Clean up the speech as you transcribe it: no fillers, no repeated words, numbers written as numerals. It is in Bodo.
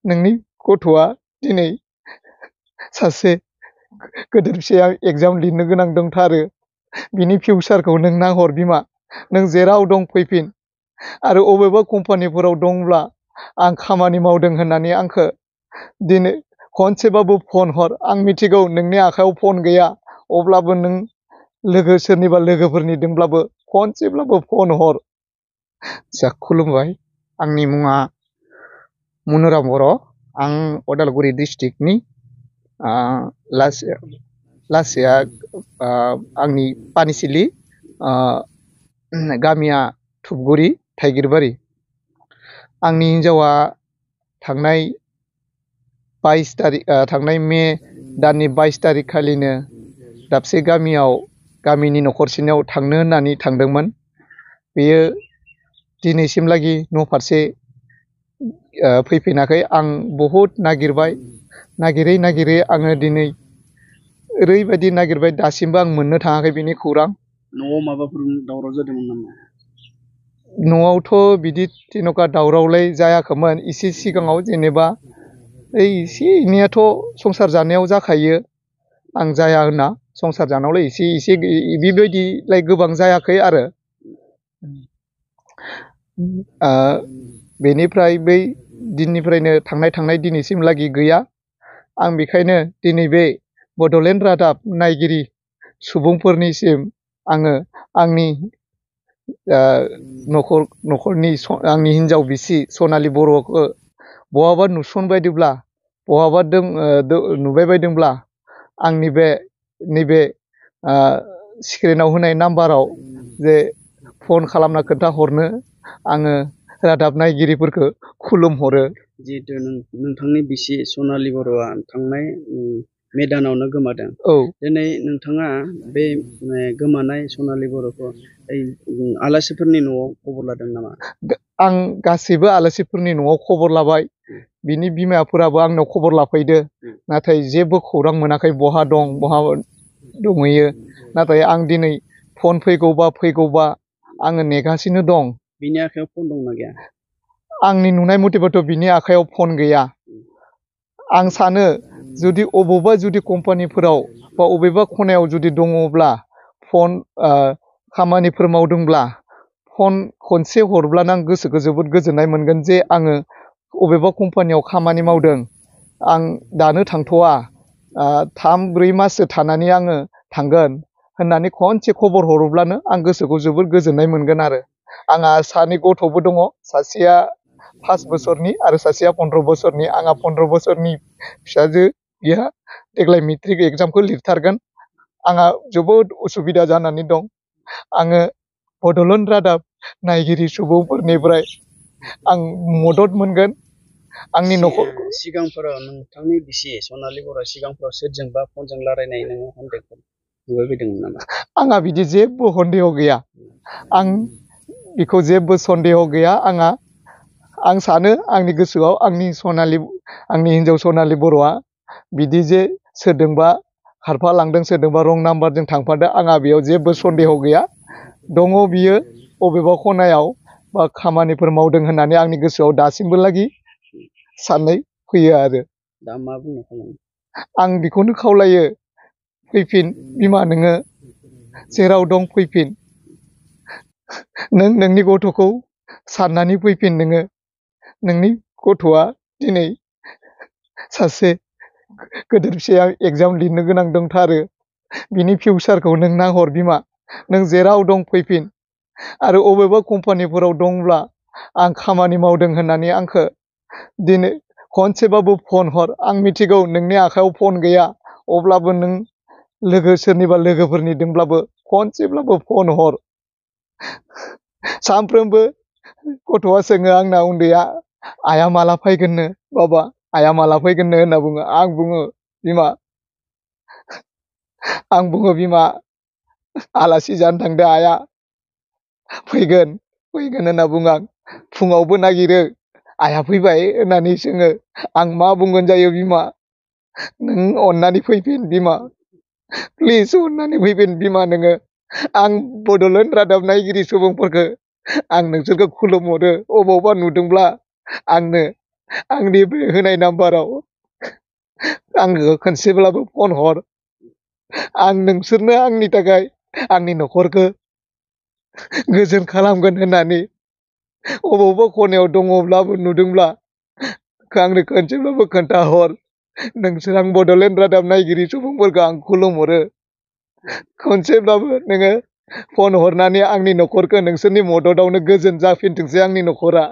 नोंनि गथ'आ दिनै सासे गेदेर फिसाया एग्जाम लिरनो गोनां दंथारो बिनि फिउचारखौ नों नाहर बिमा नों जेराव दं फैफिन आरो अबेबा कम्पानिफोराव दंब्ला आं खामानि मावदों होननानै आंखौ दिनै खनसेबाबो फन हर आं मिथिगौ नोंनि आखायाव फन गैया अब्लाबो नों लोगो सोरनिबा लोगोफोरनि दंब्लाबो खनसेब्लाबो फन हर जा खुलुमबाय आंनि मुङा मनुराम बर' आं उदालगुरि डिस्ट्रिक्टनि लासिया आंनि पानिसिलि गामिया धुपगुरि थाइगिरबारि आंनि हिन्जावा थांनाय मे दाननि 22 तारिख खालिनो दाबसे गामिनि न'खरसेनाव थांनो होननानै थांदोंमोन बेयो दिनैसिमलागि न' फारसे फैफिनाखै आं बहुद नागिरै आङो दिनै ओरैबायदि नागिरबाय दासिमबो आं मोननो थाङाखै बिनि खौरां। न'आव माबाफोर दावराव जादोंमोन नामा? न'आवथ' बिदि तेन'का दावरावलाय जायाखैमोन एसे सिगाङाव जेनेबा एसे एनैयाथ' संसार जानायाव जाखायो आं जाया होनना संसार जानायावलाय एसे बेबायदिलाय गोबां जायाखै आरो बेनिफ्राय बै दिननिफ्रायनो थांनाय दिनैसिमलागि गैया आं बेखायनो दिनै बे बड'लेण्ड रादाब नायगिरि सुबुंफोरनिसिम आङो आंनि न'खरनि आंनि हिन्जाव बिसि सनालि बर'खौ बहाबा नुसनबायदोंब्ला बहाबा नुबाय बायदोंब्ला आंनि नैबे स्क्रिनाव होनाय नाम्बाराव जे फन खालामना खोन्थाहरनो आङो रादाब नायगिरिफोरखौ खुलुमहरो। जिहेतु नोंथांनि बिसि सनालि बर'आ थांनाय मे दानावनो गोमादों। औ दिनै नोंथाङा बे गोमानाय सनालि बर'खौ आलासिफोरनि न'आव खबर लादों नामा? आं गासैबो आलासिफोरनि न'आव खबर लाबाय बिनि बिमाफोराबो आंनाव खबर लाफैदो नाथाय जेबो खौरां मोनाखै बहा दं बहा दंहैयो नाथाय आं दिनै फन फैगौबा आङो नेगासिनो दं। बिनि आखायाव फन दंना गैया? आंनि नुनाय मथेबाथ' बिनि आखायाव फन गैया। आं सानो जुदि अबावबा कम्पानिफोराव बा अबेबा खनायाव जुदि दङब्ला फन खामानिफोर मावदोंब्ला फन खनसे हरब्लानो आं गोसोखौ जोबोद गोजोननाय मोनगोन जे आङो अबेबा कम्पानियाव खामानि मावदों आं दानो थांथ'वा 3-4 माससो थानानै आङो थांगोन होननानै खनसे खबर हरोब्लानो आं गोसोखौ जोबोद गोजोननाय मोनगोन आरो आंहा 2 गथ'बो दङ सासेया 5 बोसोरनि आरो सासेया 15 बोसोरनि आंहा 15 बोसोरनि फिसाजो बिहा देग्लाय मेट्रिक एग्जामखौ लिरथारगोन आंहा जोबोद उसुबिदा जानानै दं आङो बड'लेण्ड रादाब नायगिरि सुबुंफोरनिफ्राय आं मदद मोनगोन आंनि न'खर सिगांफोराव नोंथांनि बिसि सनालि बर' सिगांफोराव सोरजोंबा फनजों रायलायनाय नोङो कन्टेक्ट नुबाय बायदोंमोन नामा? आंहा बिदि जेबो सन्देह गैया आं बेखौ जेबो सन्देह गैया आं सानो आंनि गोसोआव आंनि हिन्जाव सनालि बर'आ बिदि जे सोरजोंबा खारफालांदों सोरजोंबा रं नाम्बारजों थांफादों आंहा बेयाव जेबो सन्देह गैया दङ बियो बबेबा खनायाव बा खामानिफोर मावदों होननानै आंनि गोसोआव दासिमबोलागि साननाय फैयो आरो दा मा बुंनो खालामो आं बेखौनो खावलायो फैफिन बिमा नोङो जेराव दं फैफिन नों नोंनि गथ'खौ साननानै फैफिन नोंनि गथ'आ दिनै सासे गेदेर फिसाया एग्जाम लिरनो गोनां दंथारो बिनि फिउचारखौ नों नाहर बिमा नों जेराव दं फैफिन आरो अबेबा कम्पानिफोराव दंब्ला आं खामानि मावदों होननानै आंखौ दिनै खनसेबाबो फन हर आं मिथिगौ नोंनि आखायाव फन गैया अब्लाबो नों सोरनिबा लोगोफोरनि दंब्लाबो खनसेब्लाबो फन हर सानफ्रोमबो गथ'आ सोङो आंना उन्दैया आइया माला फैगोननो बाबा आइया माला फैगोननो होनना बुङो आं बुङो बिमा आलासि जानो थांदों आइया फैगोन होनना बुङो आं फुङावबो नागिरो आइया फैबाय होननानै सोङो आं मा बुंगोन जायो बिमा नों अननानै फैफिन बिमा प्लिज अननानै फैफिन बिमा नोङो आं बड'लेण्ड रादाब नायगिरि सुबुंफोरखौ आं नोंसोरखौ खुलुमहरो अबावबा नुदोंब्ला आंनो आंनि बे होनाय नाम्बाराव आंनो खनसेब्लाबो फन हर। आं नोंसोरनो आंनि थाखाय आंनि न'खरखौ गोजोन खालामगोन होननानै अबावबा खनायाव दङब्लाबो नुदोंब्ला आंनो खनसेब्लाबो खोन्थाहर। नोंसोर आं बड'लेण्ड रादाब नायगिरि सुबुंफोरखौ आं खुलुमहरो। खनसेब्लाबो नोङो फन हरनानै आंनि न'खरखौ नोंसोरनि मददावनो गोजोन जाफिनथोंसै आंनि न'खरा।